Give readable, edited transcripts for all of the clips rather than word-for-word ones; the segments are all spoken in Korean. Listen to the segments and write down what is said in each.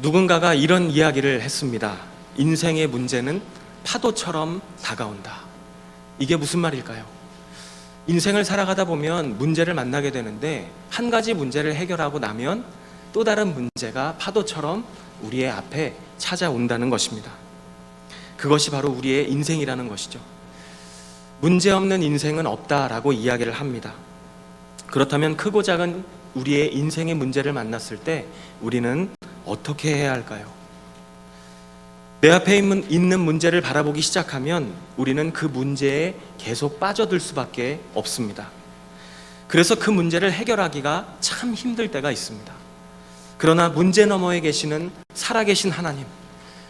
누군가가 이런 이야기를 했습니다. 인생의 문제는 파도처럼 다가온다. 이게 무슨 말일까요? 인생을 살아가다 보면 문제를 만나게 되는데 한 가지 문제를 해결하고 나면 또 다른 문제가 파도처럼 우리의 앞에 찾아온다는 것입니다. 그것이 바로 우리의 인생이라는 것이죠. 문제없는 인생은 없다라고 이야기를 합니다. 그렇다면 크고 작은 우리의 인생의 문제를 만났을 때 우리는 어떻게 해야 할까요? 내 앞에 있는 문제를 바라보기 시작하면 우리는 그 문제에 계속 빠져들 수밖에 없습니다. 그래서 그 문제를 해결하기가 참 힘들 때가 있습니다. 그러나 문제 너머에 계시는 살아계신 하나님,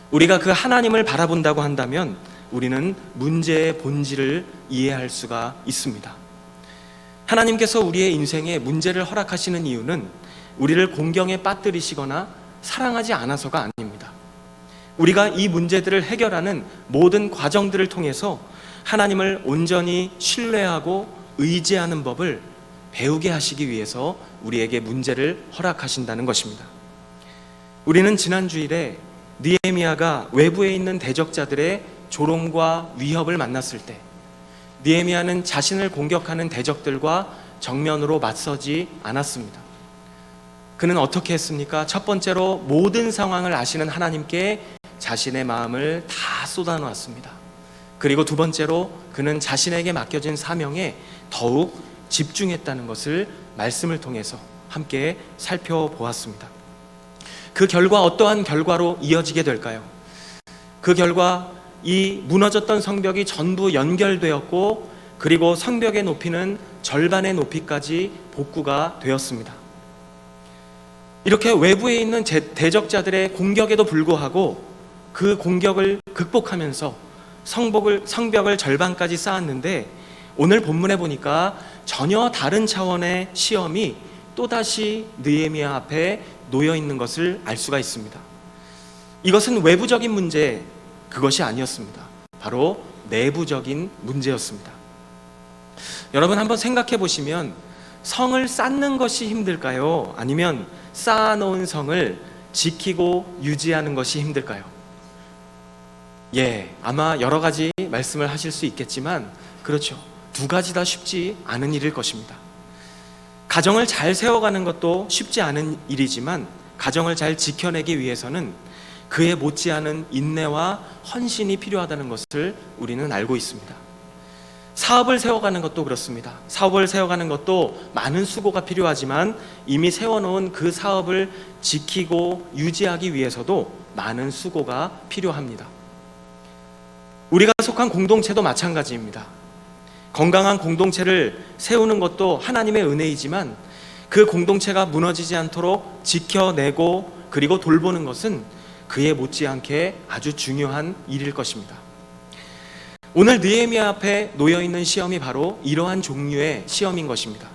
우리가 그 하나님을 바라본다고 한다면 우리는 문제의 본질을 이해할 수가 있습니다. 하나님께서 우리의 인생에 문제를 허락하시는 이유는 우리를 공경에 빠뜨리시거나 사랑하지 않아서가 아닙니다. 우리가 이 문제들을 해결하는 모든 과정들을 통해서 하나님을 온전히 신뢰하고 의지하는 법을 배우게 하시기 위해서 우리에게 문제를 허락하신다는 것입니다. 우리는 지난 주일에 느헤미야가 외부에 있는 대적자들의 조롱과 위협을 만났을 때 느헤미야는 자신을 공격하는 대적들과 정면으로 맞서지 않았습니다. 그는 어떻게 했습니까? 첫 번째로 모든 상황을 아시는 하나님께 자신의 마음을 다 쏟아놓았습니다. 그리고 두 번째로 그는 자신에게 맡겨진 사명에 더욱 집중했다는 것을 말씀을 통해서 함께 살펴보았습니다. 그 결과 어떠한 결과로 이어지게 될까요? 그 결과 이 무너졌던 성벽이 전부 연결되었고 그리고 성벽의 높이는 절반의 높이까지 복구가 되었습니다. 이렇게 외부에 있는 대적자들의 공격에도 불구하고 그 공격을 극복하면서 성벽을 절반까지 쌓았는데 오늘 본문에 보니까 전혀 다른 차원의 시험이 또다시 느헤미야 앞에 놓여 있는 것을 알 수가 있습니다. 이것은 외부적인 문제, 그것이 아니었습니다. 바로 내부적인 문제였습니다. 여러분 한번 생각해 보시면 성을 쌓는 것이 힘들까요? 아니면 쌓아놓은 성을 지키고 유지하는 것이 힘들까요? 아마 여러 가지 말씀을 하실 수 있겠지만 그렇죠. 두 가지 다 쉽지 않은 일일 것입니다. 가정을 잘 세워가는 것도 쉽지 않은 일이지만 가정을 잘 지켜내기 위해서는 그에 못지않은 인내와 헌신이 필요하다는 것을 우리는 알고 있습니다. 사업을 세워가는 것도 그렇습니다. 사업을 세워가는 것도 많은 수고가 필요하지만 이미 세워놓은 그 사업을 지키고 유지하기 위해서도 많은 수고가 필요합니다. 우리가 속한 공동체도 마찬가지입니다. 건강한 공동체를 세우는 것도 하나님의 은혜이지만 그 공동체가 무너지지 않도록 지켜내고 그리고 돌보는 것은 그에 못지않게 아주 중요한 일일 것입니다. 오늘 느헤미야 앞에 놓여있는 시험이 바로 이러한 종류의 시험인 것입니다.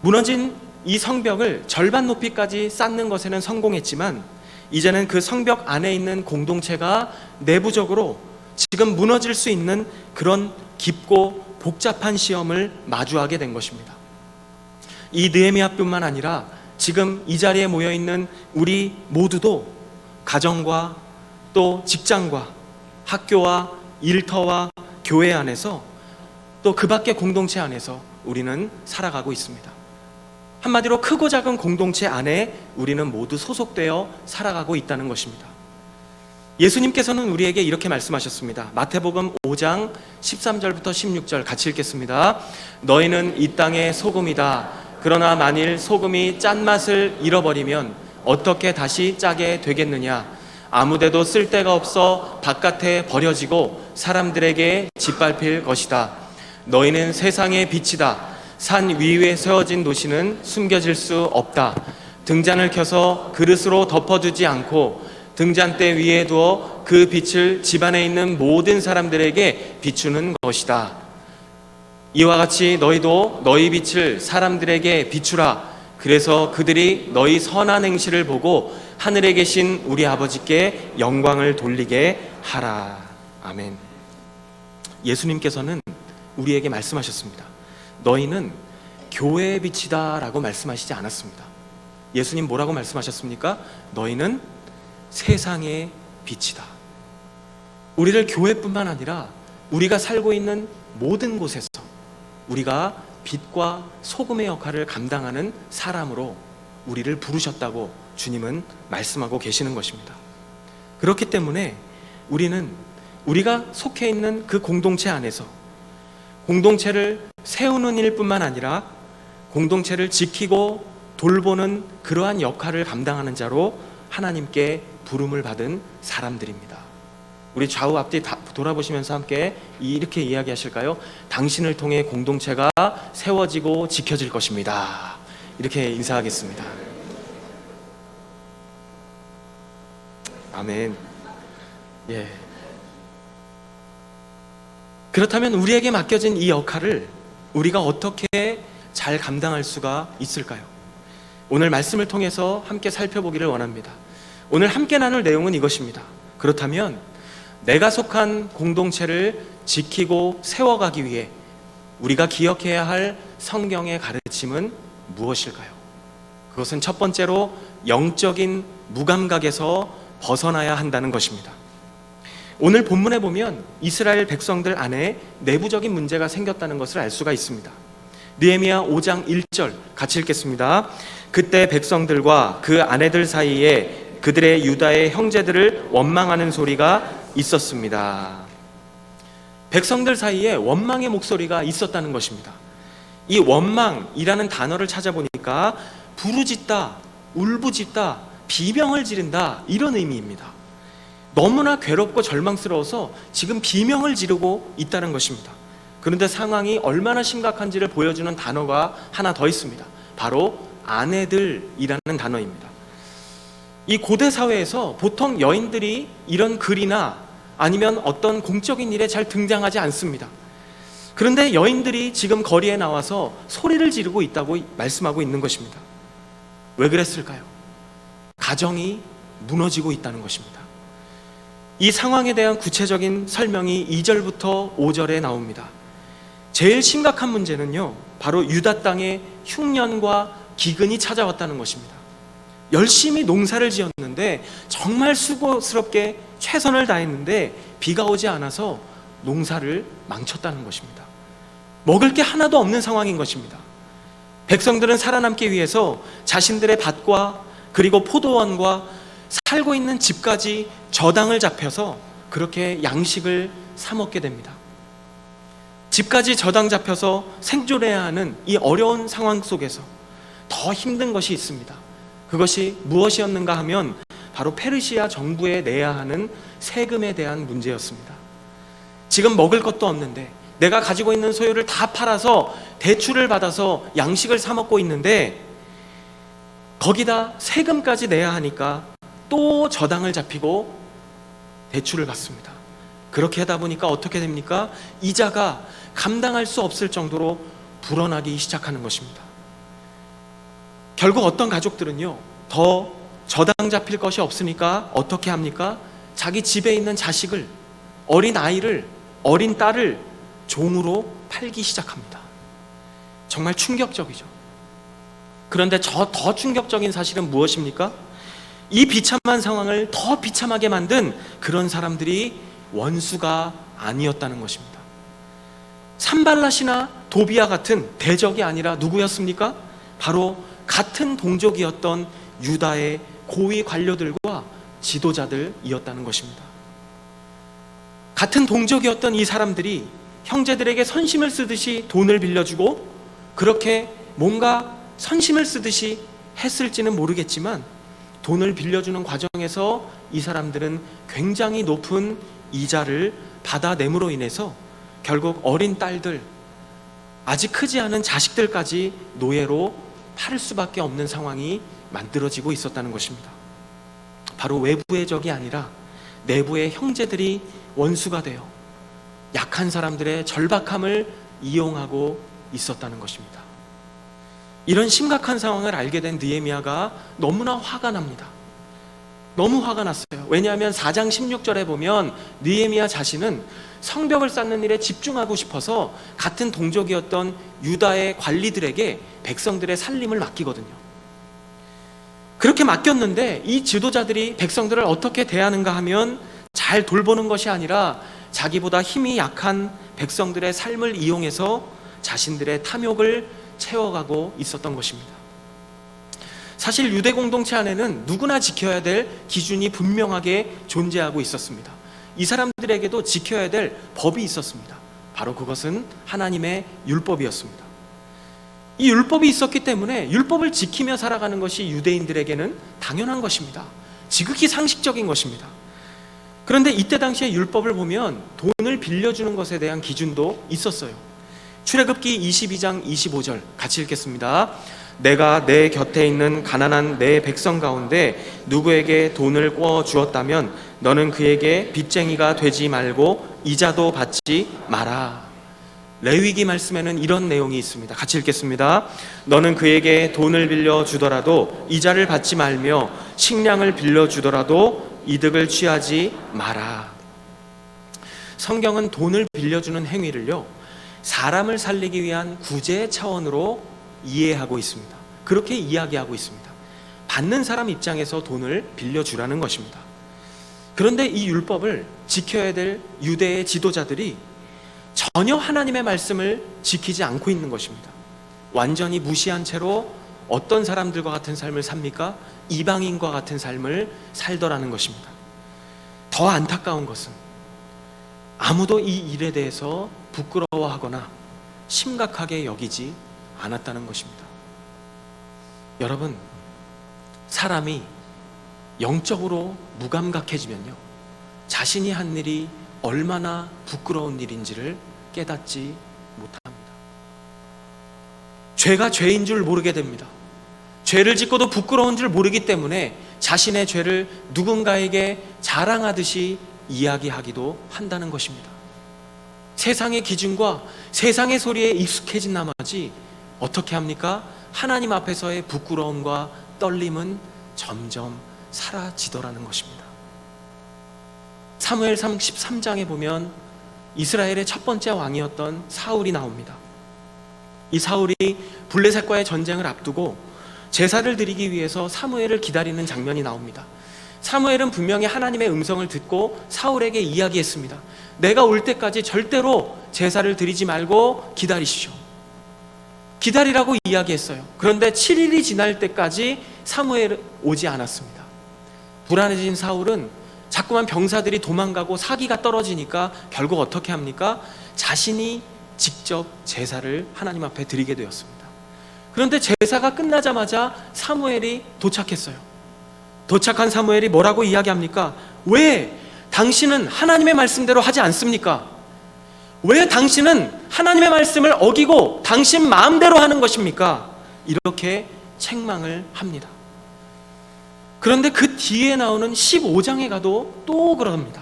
무너진 이 성벽을 절반 높이까지 쌓는 것에는 성공했지만 이제는 그 성벽 안에 있는 공동체가 내부적으로 지금 무너질 수 있는 그런 깊고 복잡한 시험을 마주하게 된 것입니다. 이 느헤미야뿐만 아니라 지금 이 자리에 모여있는 우리 모두도 가정과 또 직장과 학교와 일터와 교회 안에서 또 그 밖의 공동체 안에서 우리는 살아가고 있습니다. 한마디로 크고 작은 공동체 안에 우리는 모두 소속되어 살아가고 있다는 것입니다. 예수님께서는 우리에게 이렇게 말씀하셨습니다. 마태복음 5장 13절부터 16절 같이 읽겠습니다. 너희는 이 땅의 소금이다. 그러나 만일 소금이 짠맛을 잃어버리면 어떻게 다시 짜게 되겠느냐? 아무데도 쓸데가 없어 바깥에 버려지고 사람들에게 짓밟힐 것이다. 너희는 세상의 빛이다. 산 위에 세워진 도시는 숨겨질 수 없다. 등잔을 켜서 그릇으로 덮어두지 않고 등잔대 위에 두어 그 빛을 집안에 있는 모든 사람들에게 비추는 것이다. 이와 같이 너희도 너희 빛을 사람들에게 비추라. 그래서 그들이 너희 선한 행실을 보고 하늘에 계신 우리 아버지께 영광을 돌리게 하라. 아멘. 예수님께서는 우리에게 말씀하셨습니다. 너희는 교회의 빛이다 라고 말씀하시지 않았습니다. 예수님 뭐라고 말씀하셨습니까? 너희는 세상의 빛이다. 우리를 교회뿐만 아니라 우리가 살고 있는 모든 곳에서 우리가 빛과 소금의 역할을 감당하는 사람으로 우리를 부르셨다고 주님은 말씀하고 계시는 것입니다. 그렇기 때문에 우리는 우리가 속해 있는 그 공동체 안에서 공동체를 세우는 일뿐만 아니라 공동체를 지키고 돌보는 그러한 역할을 감당하는 자로 하나님께 부름을 받은 사람들입니다. 우리 좌우 앞뒤 돌아보시면서 함께 이렇게 이야기하실까요? 당신을 통해 공동체가 세워지고 지켜질 것입니다. 이렇게 인사하겠습니다. 아멘. 예. 그렇다면 우리에게 맡겨진 이 역할을 우리가 어떻게 잘 감당할 수가 있을까요? 오늘 말씀을 통해서 함께 살펴보기를 원합니다. 오늘 함께 나눌 내용은 이것입니다. 그렇다면 내가 속한 공동체를 지키고 세워가기 위해 우리가 기억해야 할 성경의 가르침은 무엇일까요? 그것은 첫 번째로 영적인 무감각에서 벗어나야 한다는 것입니다. 오늘 본문에 보면 이스라엘 백성들 안에 내부적인 문제가 생겼다는 것을 알 수가 있습니다. 느헤미야 5장 1절 같이 읽겠습니다. 그때 백성들과 그 아내들 사이에 그들의 유다의 형제들을 원망하는 소리가 있었습니다. 백성들 사이에 원망의 목소리가 있었다는 것입니다. 이 원망이라는 단어를 찾아보니까 부르짖다, 울부짖다, 비명을 지른다 이런 의미입니다. 너무나 괴롭고 절망스러워서 지금 비명을 지르고 있다는 것입니다. 그런데 상황이 얼마나 심각한지를 보여주는 단어가 하나 더 있습니다. 바로 아내들이라는 단어입니다. 이 고대 사회에서 보통 여인들이 이런 글이나 아니면 어떤 공적인 일에 잘 등장하지 않습니다. 그런데 여인들이 지금 거리에 나와서 소리를 지르고 있다고 말씀하고 있는 것입니다. 왜 그랬을까요? 가정이 무너지고 있다는 것입니다. 이 상황에 대한 구체적인 설명이 2절부터 5절에 나옵니다. 제일 심각한 문제는요, 바로 유다 땅에 흉년과 기근이 찾아왔다는 것입니다. 열심히 농사를 지었는데 정말 수고스럽게 최선을 다했는데 비가 오지 않아서 농사를 망쳤다는 것입니다. 먹을 게 하나도 없는 상황인 것입니다. 백성들은 살아남기 위해서 자신들의 밭과 그리고 포도원과 살고 있는 집까지 저당을 잡혀서 그렇게 양식을 사 먹게 됩니다. 집까지 저당 잡혀서 생존해야 하는 이 어려운 상황 속에서 더 힘든 것이 있습니다. 그것이 무엇이었는가 하면 바로 페르시아 정부에 내야 하는 세금에 대한 문제였습니다. 지금 먹을 것도 없는데 내가 가지고 있는 소유를 다 팔아서 대출을 받아서 양식을 사 먹고 있는데 거기다 세금까지 내야 하니까 또 저당을 잡히고 대출을 받습니다. 그렇게 하다 보니까 어떻게 됩니까? 이자가 감당할 수 없을 정도로 불어나기 시작하는 것입니다. 결국 어떤 가족들은요, 더 저당 잡힐 것이 없으니까 어떻게 합니까? 자기 집에 있는 자식을, 어린 아이를, 어린 딸을 종으로 팔기 시작합니다. 정말 충격적이죠. 그런데 더 충격적인 사실은 무엇입니까? 이 비참한 상황을 더 비참하게 만든 그런 사람들이 원수가 아니었다는 것입니다. 산발랏이나 도비아 같은 대적이 아니라 누구였습니까? 바로 같은 동족이었던 유다의 고위 관료들과 지도자들이었다는 것입니다. 같은 동족이었던 이 사람들이 형제들에게 선심을 쓰듯이 돈을 빌려주고 그렇게 뭔가 선심을 쓰듯이 했을지는 모르겠지만 돈을 빌려주는 과정에서 이 사람들은 굉장히 높은 이자를 받아냄으로 인해서 결국 어린 딸들, 아직 크지 않은 자식들까지 노예로 팔 수밖에 없는 상황이 만들어지고 있었다는 것입니다. 바로 외부의 적이 아니라 내부의 형제들이 원수가 되어 약한 사람들의 절박함을 이용하고 있었다는 것입니다. 이런 심각한 상황을 알게 된 느헤미야가 너무나 화가 납니다. 너무 화가 났어요. 왜냐하면 4장 16절에 보면 느헤미야 자신은 성벽을 쌓는 일에 집중하고 싶어서 같은 동족이었던 유다의 관리들에게 백성들의 살림을 맡기거든요. 그렇게 맡겼는데 이 지도자들이 백성들을 어떻게 대하는가 하면 잘 돌보는 것이 아니라 자기보다 힘이 약한 백성들의 삶을 이용해서 자신들의 탐욕을 채워가고 있었던 것입니다. 사실 유대 공동체 안에는 누구나 지켜야 될 기준이 분명하게 존재하고 있었습니다. 이 사람들에게도 지켜야 될 법이 있었습니다. 바로 그것은 하나님의 율법이었습니다. 이 율법이 있었기 때문에 율법을 지키며 살아가는 것이 유대인들에게는 당연한 것입니다. 지극히 상식적인 것입니다. 그런데 이때 당시에 율법을 보면 돈을 빌려주는 것에 대한 기준도 있었어요. 출애굽기 22장 25절 같이 읽겠습니다. 내가 내 곁에 있는 가난한 내 백성 가운데 누구에게 돈을 꿔 주었다면 너는 그에게 빚쟁이가 되지 말고 이자도 받지 마라. 레위기 말씀에는 이런 내용이 있습니다. 같이 읽겠습니다. 너는 그에게 돈을 빌려 주더라도 이자를 받지 말며 식량을 빌려 주더라도 이득을 취하지 마라. 성경은 돈을 빌려주는 행위를요, 사람을 살리기 위한 구제 차원으로 이해하고 있습니다. 그렇게 이야기하고 있습니다. 받는 사람 입장에서 돈을 빌려주라는 것입니다. 그런데 이 율법을 지켜야 될 유대의 지도자들이 전혀 하나님의 말씀을 지키지 않고 있는 것입니다. 완전히 무시한 채로 어떤 사람들과 같은 삶을 삽니까? 이방인과 같은 삶을 살더라는 것입니다. 더 안타까운 것은 아무도 이 일에 대해서 부끄러워하거나 심각하게 여기지 않았다는 것입니다. 여러분, 사람이 영적으로 무감각해지면요, 자신이 한 일이 얼마나 부끄러운 일인지를 깨닫지 못합니다. 죄가 죄인 줄 모르게 됩니다. 죄를 짓고도 부끄러운 줄 모르기 때문에 자신의 죄를 누군가에게 자랑하듯이 이야기하기도 한다는 것입니다. 세상의 기준과 세상의 소리에 익숙해진 나머지 어떻게 합니까? 하나님 앞에서의 부끄러움과 떨림은 점점 사라지더라는 것입니다. 사무엘 33장에 보면 이스라엘의 첫 번째 왕이었던 사울이 나옵니다. 이 사울이 블레셋과의 전쟁을 앞두고 제사를 드리기 위해서 사무엘을 기다리는 장면이 나옵니다. 사무엘은 분명히 하나님의 음성을 듣고 사울에게 이야기했습니다. 내가 올 때까지 절대로 제사를 드리지 말고 기다리시오. 기다리라고 이야기했어요. 그런데 7일이 지날 때까지 사무엘은 오지 않았습니다. 불안해진 사울은 자꾸만 병사들이 도망가고 사기가 떨어지니까 결국 어떻게 합니까? 자신이 직접 제사를 하나님 앞에 드리게 되었습니다. 그런데 제사가 끝나자마자 사무엘이 도착했어요. 도착한 사무엘이 뭐라고 이야기합니까? 왜 당신은 하나님의 말씀대로 하지 않습니까? 왜 당신은 하나님의 말씀을 어기고 당신 마음대로 하는 것입니까? 이렇게 책망을 합니다. 그런데 그 뒤에 나오는 15장에 가도 또 그럽니다.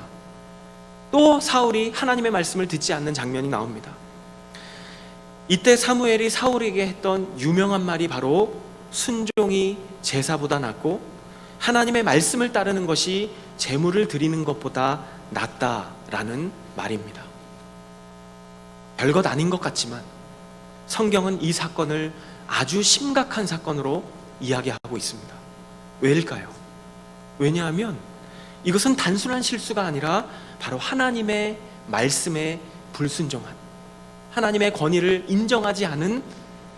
또 사울이 하나님의 말씀을 듣지 않는 장면이 나옵니다. 이때 사무엘이 사울에게 했던 유명한 말이 바로 순종이 제사보다 낫고 하나님의 말씀을 따르는 것이 제물을 드리는 것보다 낫다라는 말입니다. 별것 아닌 것 같지만 성경은 이 사건을 아주 심각한 사건으로 이야기하고 있습니다. 왜일까요? 왜냐하면 이것은 단순한 실수가 아니라 바로 하나님의 말씀에 불순종한, 하나님의 권위를 인정하지 않은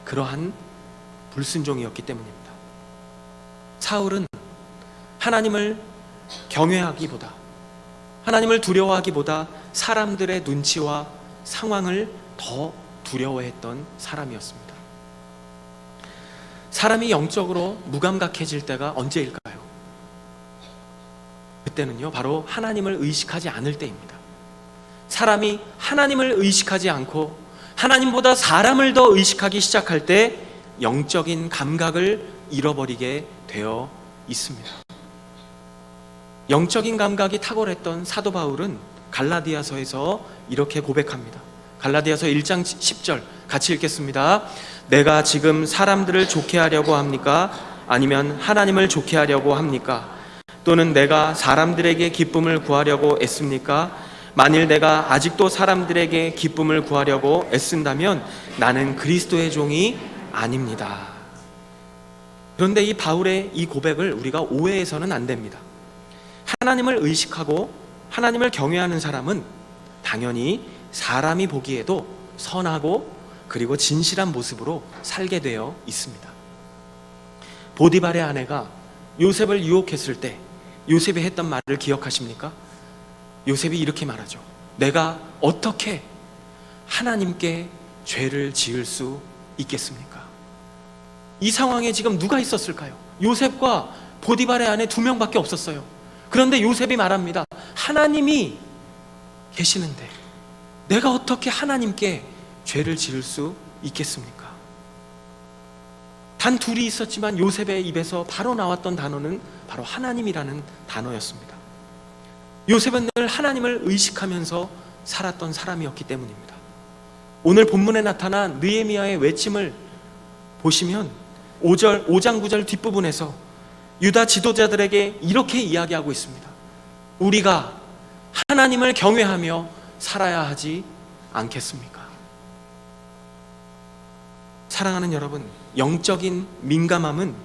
그러한 불순종이었기 때문입니다. 사울은 하나님을 경외하기보다, 하나님을 두려워하기보다 사람들의 눈치와 상황을 더 두려워했던 사람이었습니다. 사람이 영적으로 무감각해질 때가 언제일까요? 그때는요, 바로 하나님을 의식하지 않을 때입니다. 사람이 하나님을 의식하지 않고 하나님보다 사람을 더 의식하기 시작할 때 영적인 감각을 잃어버리게 되어 있습니다. 영적인 감각이 탁월했던 사도 바울은 갈라디아서에서 이렇게 고백합니다. 갈라디아서 1장 10절 같이 읽겠습니다. 내가 지금 사람들을 좋게 하려고 합니까? 아니면 하나님을 좋게 하려고 합니까? 또는 내가 사람들에게 기쁨을 구하려고 애씁니까? 만일 내가 아직도 사람들에게 기쁨을 구하려고 애쓴다면 나는 그리스도의 종이 아닙니다. 그런데 이 바울의 이 고백을 우리가 오해해서는 안 됩니다. 하나님을 의식하고 하나님을 경외하는 사람은 당연히 사람이 보기에도 선하고 그리고 진실한 모습으로 살게 되어 있습니다. 보디발의 아내가 요셉을 유혹했을 때 요셉이 했던 말을 기억하십니까? 요셉이 이렇게 말하죠. 내가 어떻게 하나님께 죄를 지을 수 있겠습니까? 이 상황에 지금 누가 있었을까요? 요셉과 보디발의 아내 2명밖에 없었어요. 그런데 요셉이 말합니다. 하나님이 계시는데 내가 어떻게 하나님께 죄를 지을 수 있겠습니까? 단 둘이 있었지만 요셉의 입에서 바로 나왔던 단어는 바로 하나님이라는 단어였습니다. 요셉은 늘 하나님을 의식하면서 살았던 사람이었기 때문입니다. 오늘 본문에 나타난 느헤미야의 외침을 보시면 5장 9절 뒷부분에서 유다 지도자들에게 이렇게 이야기하고 있습니다. 우리가 하나님을 경외하며 살아야 하지 않겠습니까? 사랑하는 여러분, 영적인 민감함은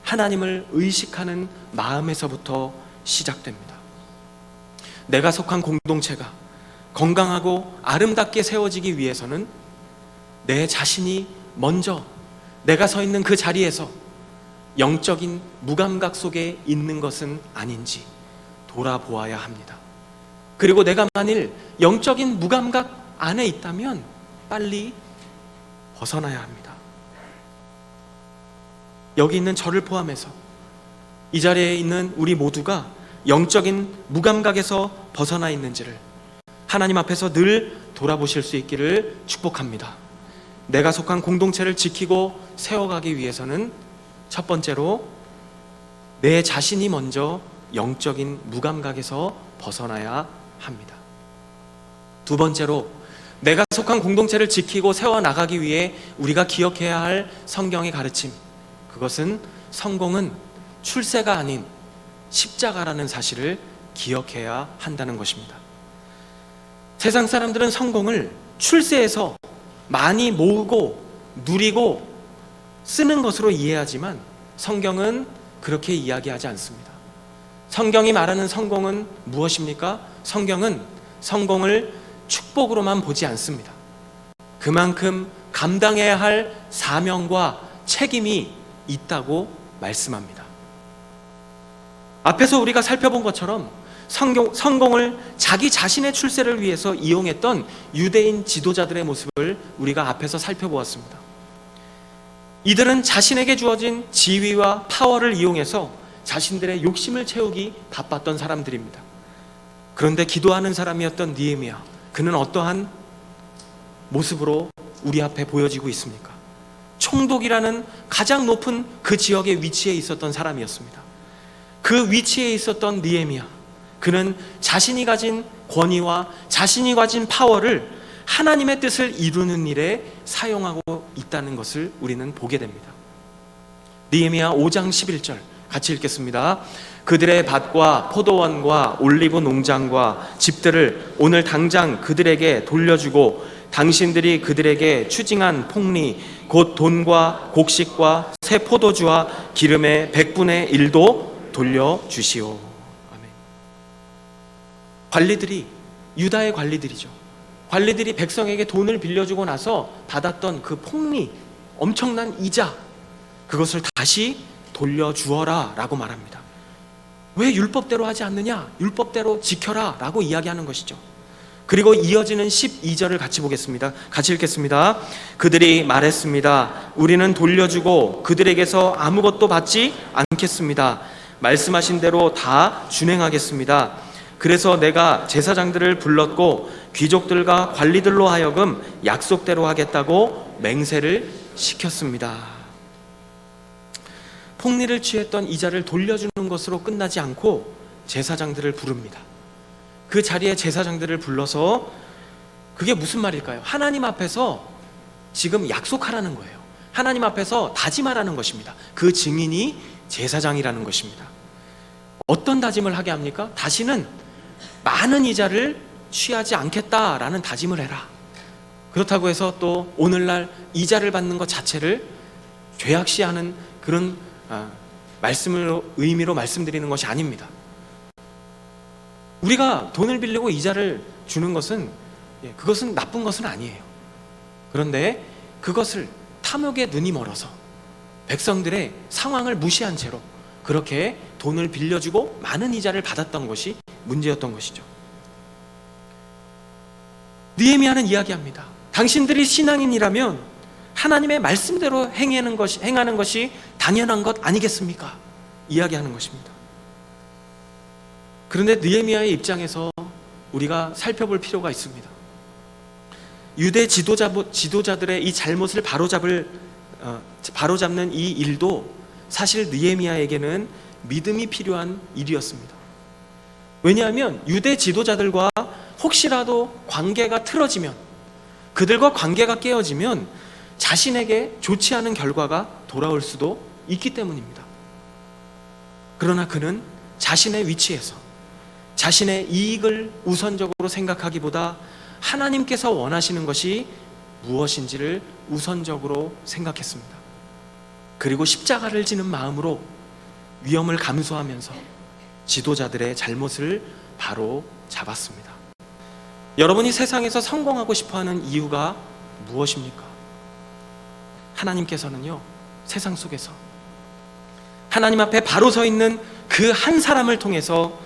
하나님을 의식하는 마음에서부터 시작됩니다. 내가 속한 공동체가 건강하고 아름답게 세워지기 위해서는 내 자신이 먼저 내가 서 있는 그 자리에서 영적인 무감각 속에 있는 것은 아닌지 돌아보아야 합니다. 그리고 내가 만일 영적인 무감각 안에 있다면 빨리 벗어나야 합니다. 여기 있는 저를 포함해서 이 자리에 있는 우리 모두가 영적인 무감각에서 벗어나 있는지를 하나님 앞에서 늘 돌아보실 수 있기를 축복합니다. 내가 속한 공동체를 지키고 세워가기 위해서는 첫 번째로 내 자신이 먼저 영적인 무감각에서 벗어나야 합니다. 두 번째로 내가 속한 공동체를 지키고 세워나가기 위해 우리가 기억해야 할 성경의 가르침, 그것은 성공은 출세가 아닌 십자가라는 사실을 기억해야 한다는 것입니다. 세상 사람들은 성공을 출세해서 많이 모으고 누리고 쓰는 것으로 이해하지만 성경은 그렇게 이야기하지 않습니다. 성경이 말하는 성공은 무엇입니까? 성경은 성공을 축복으로만 보지 않습니다. 그만큼 감당해야 할 사명과 책임이 있다고 말씀합니다. 앞에서 우리가 살펴본 것처럼 성공을 자기 자신의 출세를 위해서 이용했던 유대인 지도자들의 모습을 우리가 앞에서 살펴보았습니다. 이들은 자신에게 주어진 지위와 파워를 이용해서 자신들의 욕심을 채우기 바빴던 사람들입니다. 그런데 기도하는 사람이었던 느헤미야, 그는 어떠한 모습으로 우리 앞에 보여지고 있습니까? 총독이라는 가장 높은 그 지역에 위치해 있었던 사람이었습니다. 그 위치에 있었던 느헤미야, 그는 자신이 가진 권위와 자신이 가진 파워를 하나님의 뜻을 이루는 일에 사용하고 있다는 것을 우리는 보게 됩니다. 느헤미야 5장 11절 같이 읽겠습니다. 그들의 밭과 포도원과 올리브 농장과 집들을 오늘 당장 그들에게 돌려주고 당신들이 그들에게 추징한 폭리 곧 돈과 곡식과 새 포도주와 기름의 100분의 1도 돌려주시오. 아멘. 관리들이, 유다의 관리들이죠. 관리들이 백성에게 돈을 빌려주고 나서 받았던 그 폭리, 엄청난 이자, 그것을 다시 돌려주어라 라고 말합니다. 왜 율법대로 하지 않느냐? 율법대로 지켜라 라고 이야기하는 것이죠. 그리고 이어지는 12절을 같이 보겠습니다. 같이 읽겠습니다. 그들이 말했습니다. 우리는 돌려주고 그들에게서 아무것도 받지 않겠습니다. 말씀하신 대로 다 준행하겠습니다. 그래서 내가 제사장들을 불렀고 귀족들과 관리들로 하여금 약속대로 하겠다고 맹세를 시켰습니다. 폭리를 취했던 이자를 돌려주는 것으로 끝나지 않고 제사장들을 부릅니다. 그 자리에 제사장들을 불러서, 그게 무슨 말일까요? 하나님 앞에서 지금 약속하라는 거예요. 하나님 앞에서 다짐하라는 것입니다. 그 증인이 제사장이라는 것입니다. 어떤 다짐을 하게 합니까? 다시는 많은 이자를 취하지 않겠다라는 다짐을 해라. 그렇다고 해서 또 오늘날 이자를 받는 것 자체를 죄악시하는 그런 의미로 말씀드리는 것이 아닙니다. 우리가 돈을 빌리고 이자를 주는 것은 그것은 나쁜 것은 아니에요. 그런데 그것을 탐욕의 눈이 멀어서 백성들의 상황을 무시한 채로 그렇게 돈을 빌려주고 많은 이자를 받았던 것이 문제였던 것이죠. 느헤미야는 이야기합니다. 당신들이 신앙인이라면 하나님의 말씀대로 행하는 것이 당연한 것 아니겠습니까? 이야기하는 것입니다. 그런데 느헤미야의 입장에서 우리가 살펴볼 필요가 있습니다. 유대 지도자들의 이 잘못을 바로잡는 이 일도 사실 느헤미야에게는 믿음이 필요한 일이었습니다. 왜냐하면 유대 지도자들과 혹시라도 관계가 틀어지면, 그들과 관계가 깨어지면 자신에게 좋지 않은 결과가 돌아올 수도 있기 때문입니다. 그러나 그는 자신의 위치에서 자신의 이익을 우선적으로 생각하기보다 하나님께서 원하시는 것이 무엇인지를 우선적으로 생각했습니다. 그리고 십자가를 지는 마음으로 위험을 감수하면서 지도자들의 잘못을 바로 잡았습니다. 여러분이 세상에서 성공하고 싶어하는 이유가 무엇입니까? 하나님께서는요, 세상 속에서 하나님 앞에 바로 서 있는 그 한 사람을 통해서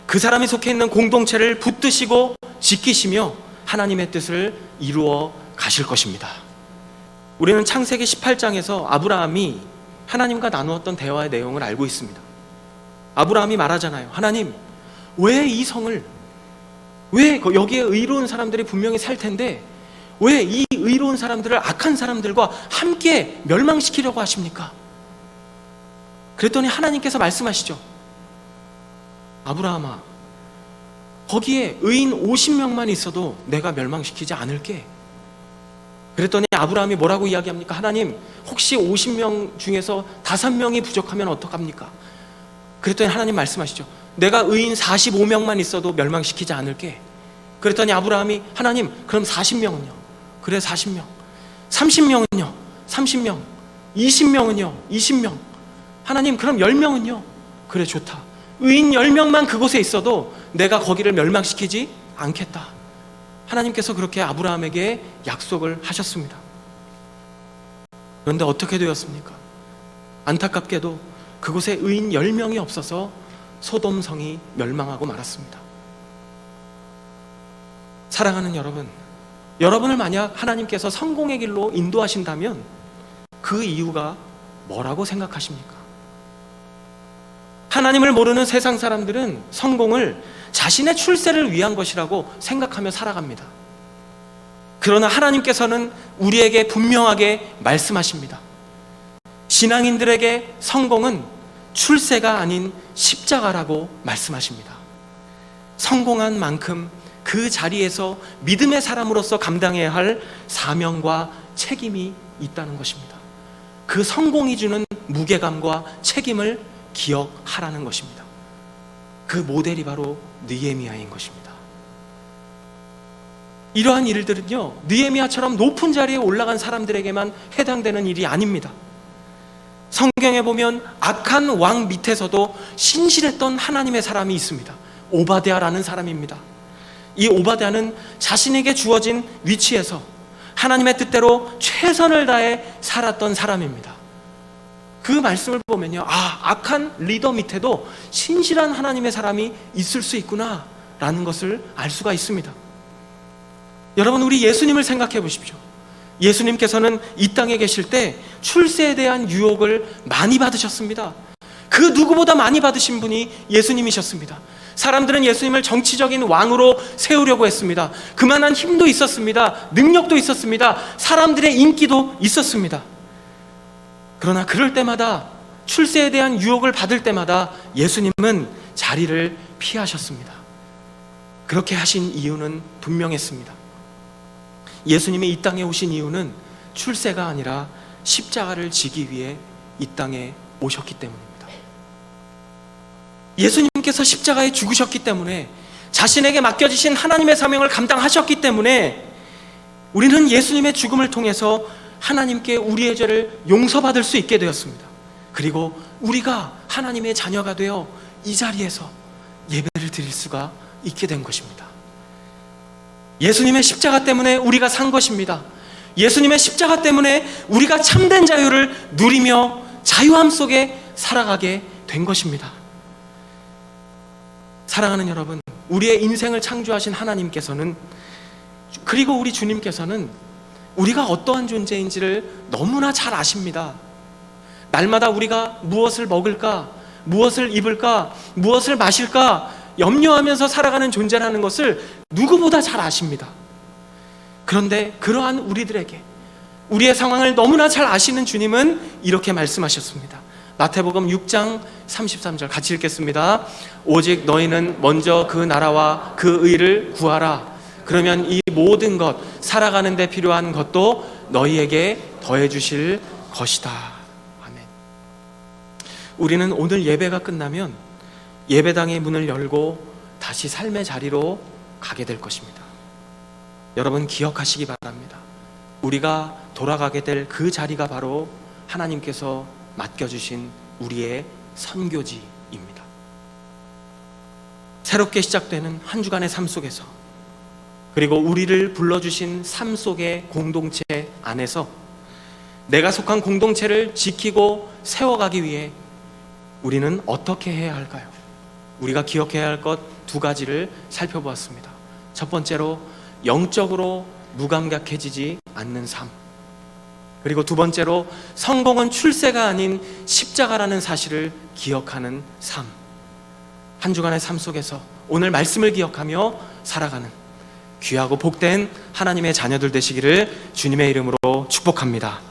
그 사람이 속해 있는 공동체를 붙드시고 지키시며 하나님의 뜻을 이루어 가실 것입니다. 우리는 창세기 18장에서 아브라함이 하나님과 나누었던 대화의 내용을 알고 있습니다. 아브라함이 말하잖아요. 하나님, 왜 이 성을, 왜 여기에 의로운 사람들이 분명히 살 텐데 왜 이 의로운 사람들을 악한 사람들과 함께 멸망시키려고 하십니까? 그랬더니 하나님께서 말씀하시죠. 아브라함아, 거기에 의인 50명만 있어도 내가 멸망시키지 않을게. 그랬더니 아브라함이 뭐라고 이야기합니까? 하나님, 혹시 50명 중에서 5명이 부족하면 어떡합니까? 그랬더니 하나님 말씀하시죠. 내가 의인 45명만 있어도 멸망시키지 않을게. 그랬더니 아브라함이 하나님, 그럼 40명은요? 그래, 40명. 30명은요? 30명. 20명은요? 20명. 하나님, 그럼 10명은요? 그래, 좋다. 의인 10명만 그곳에 있어도 내가 거기를 멸망시키지 않겠다. 하나님께서 그렇게 아브라함에게 약속을 하셨습니다. 그런데 어떻게 되었습니까? 안타깝게도 그곳에 의인 10명이 없어서 소돔성이 멸망하고 말았습니다. 사랑하는 여러분, 여러분을 만약 하나님께서 성공의 길로 인도하신다면 그 이유가 뭐라고 생각하십니까? 하나님을 모르는 세상 사람들은 성공을 자신의 출세를 위한 것이라고 생각하며 살아갑니다. 그러나 하나님께서는 우리에게 분명하게 말씀하십니다. 신앙인들에게 성공은 출세가 아닌 십자가라고 말씀하십니다. 성공한 만큼 그 자리에서 믿음의 사람으로서 감당해야 할 사명과 책임이 있다는 것입니다. 그 성공이 주는 무게감과 책임을 기억하라는 것입니다. 그 모델이 바로 느헤미야인 것입니다. 이러한 일들은요, 느헤미야처럼 높은 자리에 올라간 사람들에게만 해당되는 일이 아닙니다. 성경에 보면 악한 왕 밑에서도 신실했던 하나님의 사람이 있습니다. 오바댜라는 사람입니다. 이 오바댜는 자신에게 주어진 위치에서 하나님의 뜻대로 최선을 다해 살았던 사람입니다. 그 말씀을 보면요, 악한 리더 밑에도 신실한 하나님의 사람이 있을 수 있구나 라는 것을 알 수가 있습니다. 여러분, 우리 예수님을 생각해 보십시오. 예수님께서는 이 땅에 계실 때 출세에 대한 유혹을 많이 받으셨습니다. 그 누구보다 많이 받으신 분이 예수님이셨습니다. 사람들은 예수님을 정치적인 왕으로 세우려고 했습니다. 그만한 힘도 있었습니다. 능력도 있었습니다. 사람들의 인기도 있었습니다. 그러나 그럴 때마다, 출세에 대한 유혹을 받을 때마다 예수님은 자리를 피하셨습니다. 그렇게 하신 이유는 분명했습니다. 예수님이 이 땅에 오신 이유는 출세가 아니라 십자가를 지기 위해 이 땅에 오셨기 때문입니다. 예수님께서 십자가에 죽으셨기 때문에, 자신에게 맡겨지신 하나님의 사명을 감당하셨기 때문에 우리는 예수님의 죽음을 통해서 하나님께 우리의 죄를 용서받을 수 있게 되었습니다. 그리고 우리가 하나님의 자녀가 되어 이 자리에서 예배를 드릴 수가 있게 된 것입니다. 예수님의 십자가 때문에 우리가 산 것입니다. 예수님의 십자가 때문에 우리가 참된 자유를 누리며 자유함 속에 살아가게 된 것입니다. 사랑하는 여러분, 우리의 인생을 창조하신 하나님께서는, 그리고 우리 주님께서는 우리가 어떠한 존재인지를 너무나 잘 아십니다. 날마다 우리가 무엇을 먹을까, 무엇을 입을까, 무엇을 마실까 염려하면서 살아가는 존재라는 것을 누구보다 잘 아십니다. 그런데 그러한 우리들에게, 우리의 상황을 너무나 잘 아시는 주님은 이렇게 말씀하셨습니다. 마태복음 6장 33절 같이 읽겠습니다. 오직 너희는 먼저 그 나라와 그 의를 구하라. 그러면 이 모든 것, 살아가는 데 필요한 것도 너희에게 더해 주실 것이다. 아멘. 우리는 오늘 예배가 끝나면 예배당의 문을 열고 다시 삶의 자리로 가게 될 것입니다. 여러분 기억하시기 바랍니다. 우리가 돌아가게 될 그 자리가 바로 하나님께서 맡겨주신 우리의 선교지입니다. 새롭게 시작되는 한 주간의 삶 속에서, 그리고 우리를 불러주신 삶 속의 공동체 안에서 내가 속한 공동체를 지키고 세워가기 위해 우리는 어떻게 해야 할까요? 우리가 기억해야 할 것 두 가지를 살펴보았습니다. 첫 번째로 영적으로 무감각해지지 않는 삶, 그리고 두 번째로 성공은 출세가 아닌 십자가라는 사실을 기억하는 삶. 한 주간의 삶 속에서 오늘 말씀을 기억하며 살아가는 귀하고 복된 하나님의 자녀들 되시기를 주님의 이름으로 축복합니다.